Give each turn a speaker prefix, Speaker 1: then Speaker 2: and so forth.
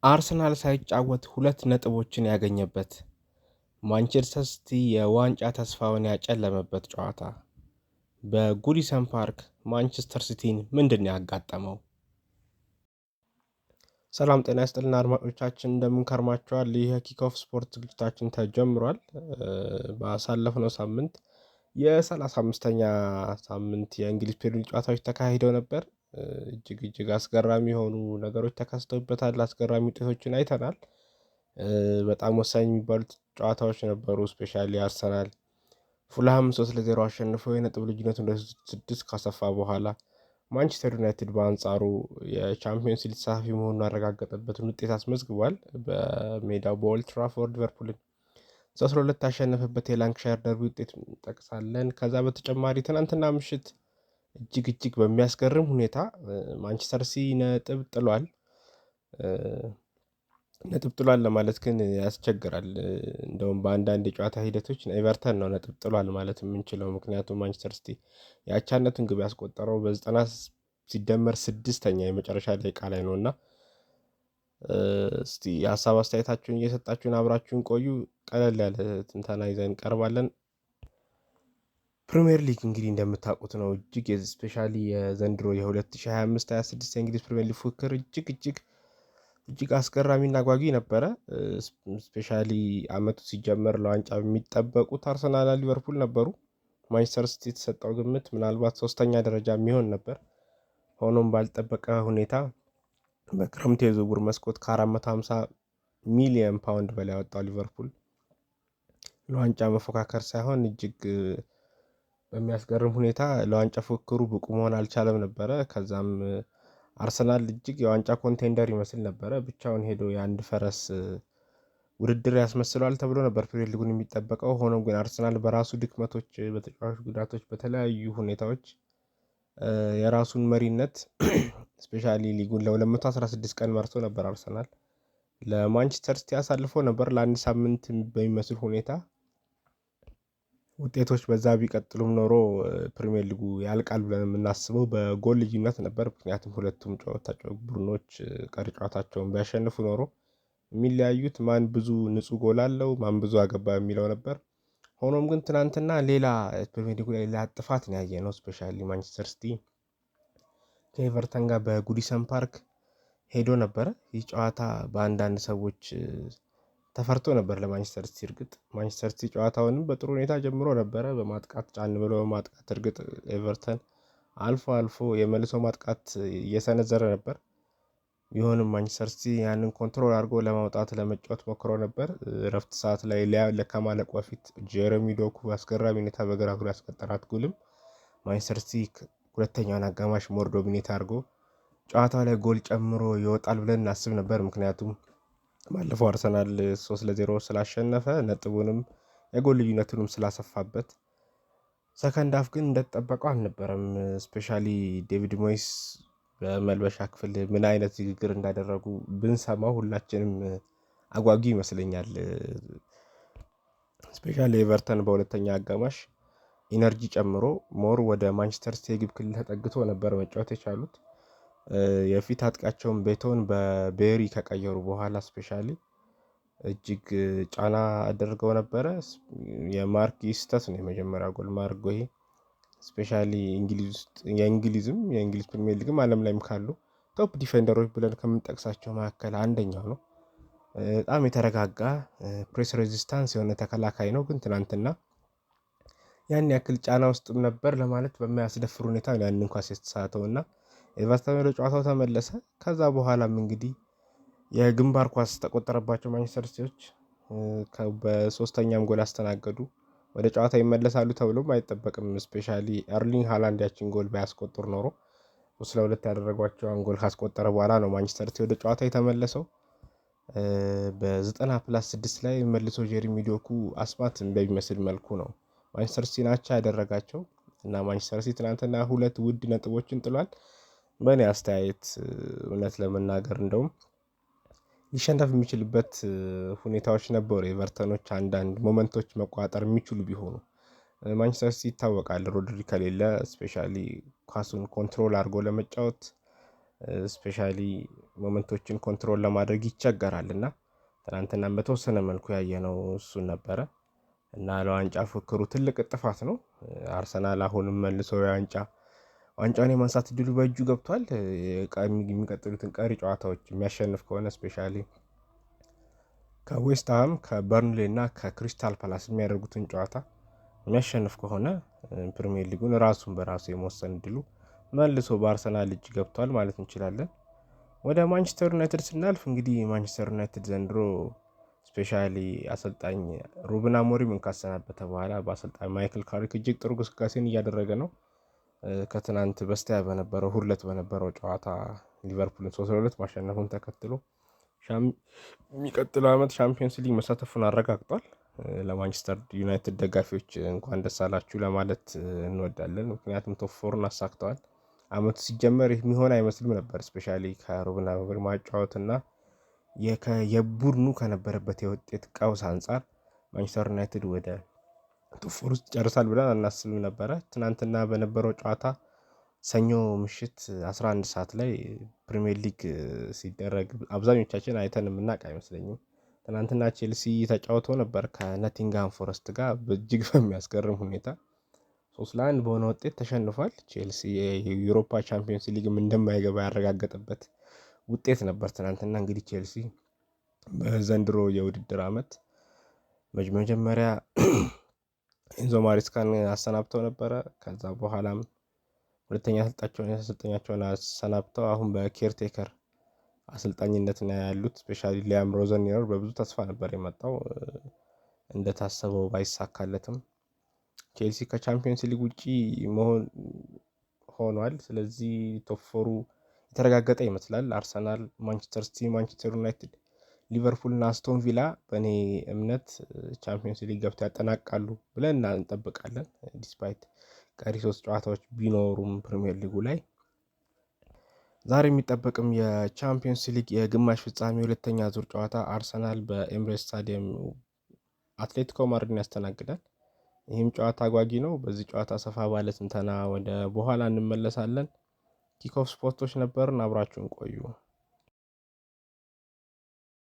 Speaker 1: አርሰናል ሳይጫወት 2 ነጥቦችን ያገኘበት፣ ማንቸስተር ሲቲ የዋንጫ ተስፋውን ያጨለመበት ጨዋታ። በጉዲሰን ፓርክ ማንቸስተር ሲቲን ምንድን ያጋጠመው? ሰላም ጤና ይስጥልና አድማጮቻችን እንደምን ከርማችኋል? ይህ የኪክኦፍ ስፖርት ዝግጅታችን ተጀምሯል። ባሳለፍነው ሳምንት የ35ኛ ሳምንት የእንግሊዝ ፕሪሚየር ሊግ ጨዋታዎች ተካሂደው ነበር። እጅግ አስገራሚ የሆኑ ነገሮች ተከስተውበታል። አስገራሚ ውጤቶችን አይተናል። በጣም ወሳኝ የሚባሉት ጨዋታዎች ነበሩ። ስፔሻሊ አርሰናል ፉልሃም 3-0 አሸንፎ የነጥብ ልዩነቱን ወደ 6 ካሰፋ በኋላ ማንቸስተር ዩናይትድ በአንጻሩ የቻምፒዮንስ ሊግ ተሳታፊ መሆኑን ያረጋገጠበትን ውጤት አስመዝግቧል። በሜዳው በኦልድ ትራፎርድ ሊቨርፑልን 3-2 ያሸነፈበት የላንክሻየር ደርቢ ውጤት እንጠቅሳለን። ከዛ በተጨማሪ ትናንትና ምሽት እጅግ በሚያስገርም ሁኔታ ማንቸስተር ሲቲ ነጥብ ጥሏል ለማለት ግን ያስቸግራል። እንደውም በአንዳንድ የጨዋታ ሂደቶች ኤቨርተን ነው ነጥብ ጥሏል ማለት የምንችለው። ምክንያቱም ማንቸስተር ሲቲ የአቻነቱን ግብ ያስቆጠረው በ90 ሲደመር 6ኛ የመጨረሻ ደቂቃ ላይ ነው እና እስቲ የሀሳብ አስተያየታችሁን እየሰጣችሁን አብራችሁን ቆዩ። ቀለል ያለ ትንተና ይዘን እንቀርባለን። ፕሪሚየር ሊግ እንግዲህ እንደምታውቁት ነው እጅግ ስፔሻሊ የዘንድሮ የ2025/26 የእንግሊዝ ፕሪሚየር ሊግ ፉክክር እጅግ አስገራሚና አጓጊ ነበረ። ስፔሻሊ አመቱ ሲጀመር ለዋንጫ የሚጠበቁት አርሰናልና ሊቨርፑል ነበሩ። ማንቸስተር ሲቲ የተሰጠው ግምት ምናልባት 3ኛ ደረጃ የሚሆን ነበር። ሆኖም ባልጠበቀ ሁኔታ በክረምቱ የዝውውር መስኮት ከ450 ሚሊዮን ፓውንድ በላይ ያወጣው ሊቨርፑል ለዋንጫ መፎካከር ሳይሆን እጅግ በሚያስገርም ሁኔታ ለዋንጫ ፉክክሩ ብቁ መሆን አልቻለም ነበረ። ከዛም አርሰናል እጅግ የዋንጫ ኮንቴንደር ይመስል ነበረ። ብቻውን ሄዶ የአንድ ፈረስ ውድድር ያስመስለዋል ተብሎ ነበር ፕሪሚየር ሊጉን የሚጠበቀው። ሆኖም ግን አርሰናል በራሱ ድክመቶች፣ በተጫዋች ጉዳቶች፣ በተለያዩ ሁኔታዎች የራሱን መሪነት ስፔሻሊ ሊጉን ለ216 ቀን መርቶ ነበር። አርሰናል ለማንቸስተር ሲቲ አሳልፎ ነበር ለአንድ ሳምንት በሚመስል ሁኔታ። ውጤቶች በዛ ቢቀጥሉም ኖሮ ፕሪሚየር ሊጉ ያልቃል ብለን የምናስበው በጎል ልዩነት ነበር። ምክንያቱም ሁለቱም ቡድኖች ቀሪ ጨዋታቸውን ቢያሸንፉ ኖሮ የሚለያዩት ማን ብዙ ንጹህ ጎል አለው ማን ብዙ አገባ የሚለው ነበር። ሆኖም ግን ትናንትና ሌላ ፕሪሚየር ሊጉ ላይ ሌላ ጥፋት ነው ያየነው። ስፔሻሊ ማንቸስተር ሲቲ ከኤቨርተን ጋር በጉዲሰን ፓርክ ሄዶ ነበረ። ይህ ጨዋታ በአንዳንድ ሰዎች ተፈርቶ ነበር ለማንቸስተር ሲቲ። እርግጥ ማንቸስተር ሲቲ ጨዋታውንም በጥሩ ሁኔታ ጀምሮ ነበረ፣ በማጥቃት ጫን ብሎ በማጥቃት እርግጥ ኤቨርተን አልፎ የመልሶ ማጥቃት እየሰነዘረ ነበር። ቢሆንም ማንቸስተር ሲቲ ያንን ኮንትሮል አድርጎ ለማውጣት ለመጫወት ሞክሮ ነበር። እረፍት ሰዓት ላይ ከማለቁ በፊት ጄሬሚ ዶኩ አስገራሚ ሁኔታ በግራ እግሩ ያስቆጠራት ጎልም ማንቸስተር ሲቲ ሁለተኛውን አጋማሽ ሞር ዶሚኔት አድርጎ ጨዋታው ላይ ጎል ጨምሮ ይወጣል ብለን እናስብ ነበር። ምክንያቱም ባለፈው አርሰናል 3-0 ስላሸነፈ ነጥቡንም የጎል ልዩነቱንም ስላሰፋበት። ሰከንድ አፍ ግን እንደተጠበቀው አልነበረም። ስፔሻሊ ዴቪድ ሞይስ በመልበሻ ክፍል ምን አይነት ንግግር እንዳደረጉ ብንሰማው ሁላችንም አጓጊ ይመስለኛል። ስፔሻሊ ኤቨርተን በሁለተኛ አጋማሽ ኢነርጂ ጨምሮ ሞር ወደ ማንቸስተር ሲቲ የግብ ክልል ተጠግቶ ነበር መጫወት የቻሉት። የፊት አጥቂያቸውን ቤቶን በቤሪ ከቀየሩ በኋላ ስፔሻሊ እጅግ ጫና አድርገው ነበረ። የማርክ ስህተት ነው የመጀመሪያ ጎል ማርክ ጎሄ። ስፔሻሊ የእንግሊዝ ፕሪሚየር ሊግም ዓለም ላይም ካሉ ቶፕ ዲፌንደሮች ብለን ከምንጠቅሳቸው መካከል አንደኛው ነው። በጣም የተረጋጋ ፕሬስ ሬዚስታንስ የሆነ ተከላካይ ነው። ግን ትናንትና ያን ያክል ጫና ውስጥም ነበር ለማለት በማያስደፍር ሁኔታ ያንን ኳስ የተሳተው እና ኤቨርተን ወደ ጨዋታው ተመለሰ። ከዛ በኋላም እንግዲህ የግንባር ኳስ ተቆጠረባቸው ማንቸስተር ሲቲዎች በሶስተኛም ጎል አስተናገዱ። ወደ ጨዋታ ይመለሳሉ ተብሎም አይጠበቅም። ስፔሻሊ ኤርሊንግ ሃላንድ ያችን ጎል ባያስቆጥር ኖሮ 3-2 ያደረጓቸውን ጎል ካስቆጠረ በኋላ ነው ማንቸስተር ሲቲ ወደ ጨዋታ የተመለሰው። በ90+6 ላይ መልሶ ጄሬሚ ዶኩ አስማት በሚመስል መልኩ ነው ማንቸስተር ሲቲን አቻ ያደረጋቸው እና ማንቸስተር ሲቲ ትናንትና 2 ውድ ነጥቦችን ጥሏል። በእኔ አስተያየት እውነት ለመናገር እንደውም ሊሸነፍ የሚችልበት ሁኔታዎች ነበሩ። ኤቨርተኖች አንዳንድ ሞመንቶች መቋጠር የሚችሉ ቢሆኑ ማንቸስተር ሲቲ ይታወቃል ሮድሪ ከሌለ ስፔሻሊ ኳሱን ኮንትሮል አድርጎ ለመጫወት ስፔሻሊ ሞመንቶችን ኮንትሮል ለማድረግ ይቸገራል እና ትናንትናም በተወሰነ መልኩ ያየነው እሱን ነበረ እና ለዋንጫ ፉክክሩ ትልቅ ጥፋት ነው። አርሰናል አሁንም መልሶ ዋንጫውን የማንሳት እድሉ በእጁ ገብቷል። የሚቀጥሉትን ቀሪ ጨዋታዎች የሚያሸንፍ ከሆነ ስፔሻሊ ከዌስትሃም ከበርንሌ እና ከክሪስታል ፓላስ የሚያደርጉትን ጨዋታ የሚያሸንፍ ከሆነ ፕሪሚየር ሊጉን ራሱን በራሱ የመወሰን እድሉ መልሶ በአርሰናል እጅ ገብቷል ማለት እንችላለን። ወደ ማንቸስተር ዩናይትድ ስናልፍ እንግዲህ ማንቸስተር ዩናይትድ ዘንድሮ ስፔሻሊ አሰልጣኝ ሩበን አሞሪምን ካሰናበተ በኋላ በአሰልጣኝ ማይክል ካሪክ እጅግ ጥሩ ግስጋሴን እያደረገ ነው። ከትናንት በስቲያ በነበረው ሁለት በነበረው ጨዋታ ሊቨርፑልን 3-2 ማሸነፉን ተከትሎ የሚቀጥለው ዓመት ሻምፒዮንስ ሊግ መሳተፉን አረጋግጧል። ለማንቸስተር ዩናይትድ ደጋፊዎች እንኳን ደስ አላችሁ ለማለት እንወዳለን። ምክንያቱም ቶፕ ፎርን አሳክተዋል። ዓመቱ ሲጀመር የሚሆን አይመስልም ነበር። ስፔሻሊ ከሩበን አሞሪም ማጫወትና የቡድኑ ከነበረበት የውጤት ቀውስ አንጻር ማንቸስተር ዩናይትድ ወደ ቶፕ ፎር ውስጥ ጨርሳል ብለን አናስብም ነበረ። ትናንትና በነበረው ጨዋታ ሰኞ ምሽት 11 ሰዓት ላይ ፕሪሚየር ሊግ ሲደረግ አብዛኞቻችን አይተን የምናውቅ አይመስለኝም። ትናንትና ቼልሲ ተጫውቶ ነበር ከነቲንግሃም ፎረስት ጋር በእጅግ በሚያስገርም ሁኔታ 3-1 በሆነ ውጤት ተሸንፏል። ቼልሲ የዩሮፓ ቻምፒዮንስ ሊግም እንደማይገባ ያረጋገጠበት ውጤት ነበር ትናንትና። እንግዲህ ቼልሲ በዘንድሮ የውድድር ዓመት መጀመሪያ ኤንዞ ማሪስካን አሰናብተው ነበረ። ከዛ በኋላም ሁለተኛ አሰልጣኛቸውን አሰናብተው አሁን በኬርቴከር አሰልጣኝነት ነው ያሉት። ስፔሻሊ ሊያም ሮዘኒየር በብዙ ተስፋ ነበር የመጣው፣ እንደታሰበው ባይሳካለትም ቼልሲ ከቻምፒዮንስ ሊግ ውጪ መሆን ሆኗል። ስለዚህ ቶፕ ፎሩ የተረጋገጠ ይመስላል። አርሰናል፣ ማንቸስተር ሲቲ፣ ማንቸስተር ዩናይትድ፣ ሊቨርፑል እና አስቶን ቪላ በእኔ እምነት ቻምፒዮንስ ሊግ ገብተው ያጠናቃሉ ብለን እንጠብቃለን። ዲስፓይት ቀሪ 3 ጨዋታዎች ቢኖሩም ፕሪሚየር ሊጉ ላይ ዛሬ የሚጠበቅም የቻምፒዮንስ ሊግ የግማሽ ፍጻሜ ሁለተኛ ዙር ጨዋታ አርሰናል በኤምሬትስ ስታዲየም አትሌቲኮ ማድሪድን ያስተናግዳል። ይህም ጨዋታ አጓጊ ነው። በዚህ ጨዋታ ሰፋ ባለ ትንተና ወደ በኋላ እንመለሳለን። ኪክኦፍ ስፖርቶች ነበርን። አብራችሁን ቆዩ።